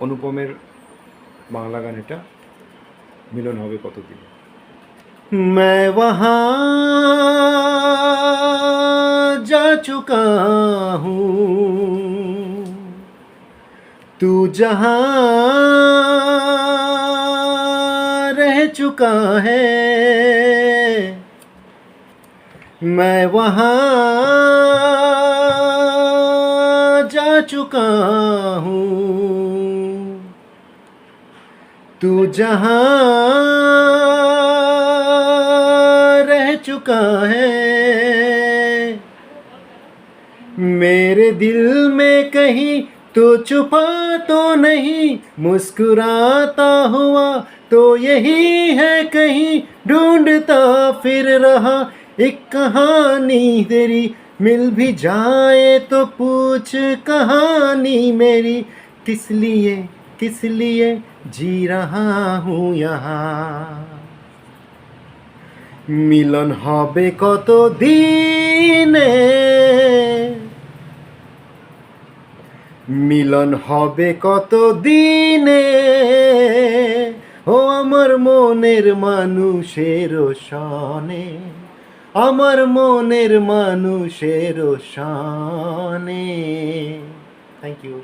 অনুপমের বাংলা গান এটা। মিলন হবে কতদিন। मैं वहाँ जा चुका हूँ, तू जहाँ रह चुका है, मैं वहाँ जा चुका हूँ, तू जहाँ रह चुका है। मेरे दिल में कहीं तो छुपा तो नहीं, मुस्कुराता हुआ तो यही है कहीं, ढूंढता फिर रहा एक कहानी तेरी, मिल भी जाए तो पूछ कहानी मेरी, किस लिए जी रहा हूँ यहाँ। মিলন হবে কত দিনে, মিলন হবে কত দিনে, ও আমার মনের মানুষের সনে, আমার মনের মানুষের সনে। Thank you.